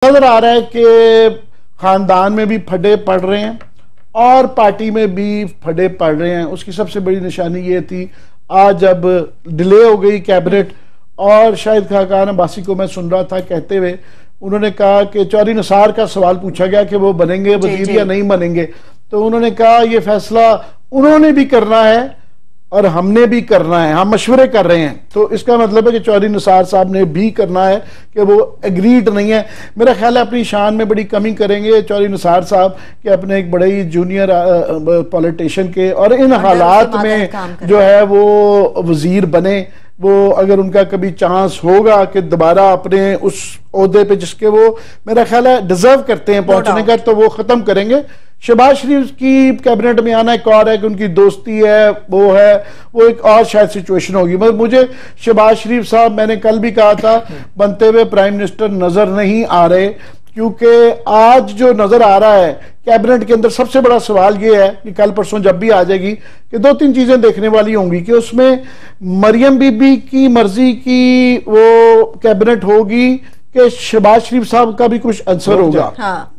नजर आ रहा है कि खानदान में भी फटे पड़ रहे हैं और पार्टी में भी फटे पड़ रहे हैं। उसकी सबसे बड़ी निशानी ये थी आज जब डिले हो गई कैबिनेट, और शाहिद खाकान अब्बासी को मैं सुन रहा था कहते हुए, उन्होंने कहा कि चौधरी निसार का सवाल पूछा गया कि वो बनेंगे वजीर या नहीं बनेंगे, तो उन्होंने कहा ये फैसला उन्होंने भी करना है और हमने भी करना है, हम मशवरे कर रहे हैं। तो इसका मतलब है कि चौधरी निसार साहब ने भी करना है कि वो एग्रीड नहीं है। मेरा ख्याल है अपनी शान में बड़ी कमी करेंगे चौधरी निसार साहब कि अपने एक बड़े ही जूनियर पॉलिटिशियन के, और इन हालात में जो है वो वजीर बने। वो अगर उनका कभी चांस होगा कि दोबारा अपने उस ओहदे पे जिसके वो मेरा ख्याल है डिजर्व करते हैं पहुंचने का, तो वो खत्म करेंगे। शहबाज शरीफ की कैबिनेट में आना एक और है कि उनकी दोस्ती है, वो एक और शायद सिचुएशन होगी। मगर मुझे शहबाज शरीफ साहब, मैंने कल भी कहा था, बनते हुए प्राइम मिनिस्टर नजर नहीं आ रहे, क्योंकि आज जो नजर आ रहा है कैबिनेट के अंदर सबसे बड़ा सवाल यह है कि कल परसों जब भी आ जाएगी कि दो तीन चीजें देखने वाली होंगी कि उसमें मरियम बीबी की मर्जी की वो कैबिनेट होगी कि शहबाज शरीफ साहब का भी कुछ आंसर होगा। हाँ।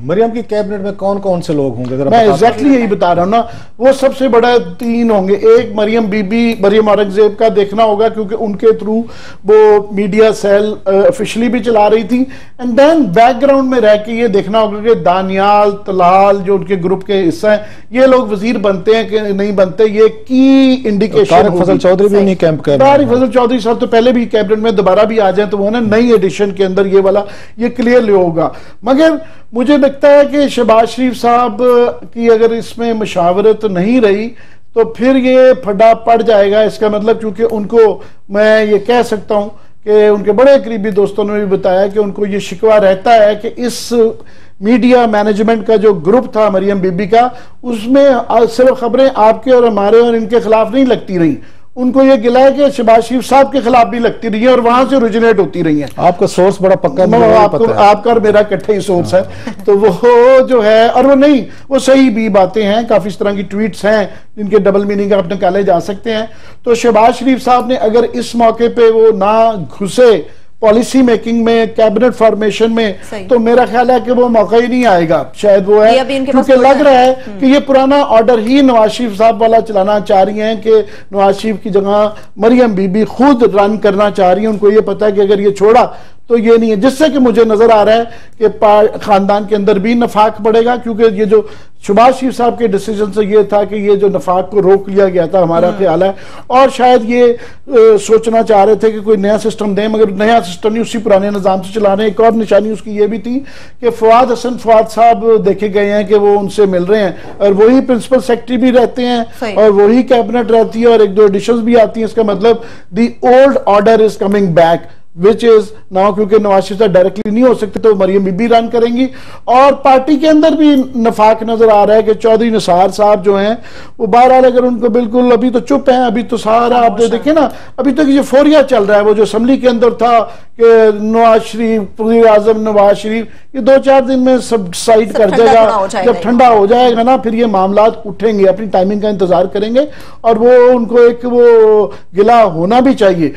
मरियम की कैबिनेट में कौन कौन से लोग होंगे? मैं एग्जैक्टली यही बता रहा हूं ना, वो सबसे बड़ा तीन होंगे। एक मरियम बीबी, मरियम औरंगजेब का देखना होगा क्योंकि उनके थ्रू वो मीडिया सेल ऑफिशियली भी चला रही थी, एंड देन बैकग्राउंड में रह के ये देखना होगा कि दानियाल तलाल जो उनके ग्रुप के हिस्सा है, ये लोग वजीर बनते हैं कि नहीं बनते, ये की इंडिकेशन। तारिक फजल चौधरी भी नहीं कैंप कर रहे। तारिक फजल चौधरी साहब तो पहले भी कैबिनेट में दोबारा भी आ जाए तो वो ना नई एडिशन के अंदर ये वाला ये क्लियरली होगा। मगर मुझे लगता है कि शहबाज शरीफ साहब की अगर इसमें मशावरत नहीं रही तो फिर ये फटा पड़ जाएगा। इसका मतलब क्योंकि उनको मैं ये कह सकता हूं कि उनके बड़े करीबी दोस्तों ने भी बताया कि उनको ये शिकवा रहता है कि इस मीडिया मैनेजमेंट का जो ग्रुप था मरियम बीबी का, उसमें सिर्फ खबरें आपके और हमारे और इनके खिलाफ नहीं लगती रही, उनको ये गिला है कि शहबाज शरीफ साहब के खिलाफ भी लगती रही है और वहां से ओरिजिनेट होती रही है। आपका सोर्स बड़ा पक्का आपका और मेरा इकट्ठा ही सोर्स है, तो वो जो है, और वो नहीं, वो सही भी बातें हैं, काफी इस तरह की ट्वीट्स हैं जिनके डबल मीनिंग आप निकाले जा सकते हैं। तो शहबाज शरीफ साहब ने अगर इस मौके पे वो ना घुसे पॉलिसी मेकिंग में, कैबिनेट फॉर्मेशन में, तो मेरा ख्याल है कि वो मौका ही नहीं आएगा। शायद वो है क्योंकि लग रहा है कि ये पुराना ऑर्डर ही नवाज शरीफ साहब वाला चलाना चाह रही हैं कि नवाज शरीफ की जगह मरियम बीबी खुद रन करना चाह रही है। उनको ये पता है कि अगर ये छोड़ा तो ये नहीं है, जिससे कि मुझे नजर आ रहा है कि खानदान के अंदर भी नफाक बढ़ेगा, क्योंकि ये जो शहबाज शरीफ साहब के डिसीजन से ये था कि ये जो नफाक को रोक लिया गया था, हमारा ख्याल है, और शायद ये सोचना चाह रहे थे कि कोई नया सिस्टम दें, मगर नया सिस्टम नहीं, उसी पुराने निजाम से चला रहे हैं। एक और निशानी उसकी ये भी थी कि फवाद साहब देखे गए हैं कि वो उनसे मिल रहे हैं, और वही प्रिंसिपल सेक्रेटरी भी रहते हैं और वही कैबिनेट रहती है और एक दो एडिशंस भी आती हैं। इसका मतलब the old order is coming back, which is now, क्योंकि नवाज शरीफ साहब डायरेक्टली नहीं हो सकते तो मरियम बीबी रन करेंगी। और पार्टी के अंदर भी नफाक नजर आ रहा है कि चौधरी निसार साहब जो हैं वो बहरहाल अगर उनको बिल्कुल, अभी तो चुप हैं, अभी तो सारा आप जो देखें ना, अभी तो ये फोरिया चल रहा है। वो जो असम्बली के अंदर था कि नवाज शरीफ, वज़ीर आज़म नवाज शरीफ, ये 2-4 दिन में सब साइड कर जाएगा। जब ठंडा हो जाएगा ना, फिर ये मामला उठेंगे, अपनी टाइमिंग का इंतजार करेंगे, और वो उनको एक वो गिला होना भी चाहिए।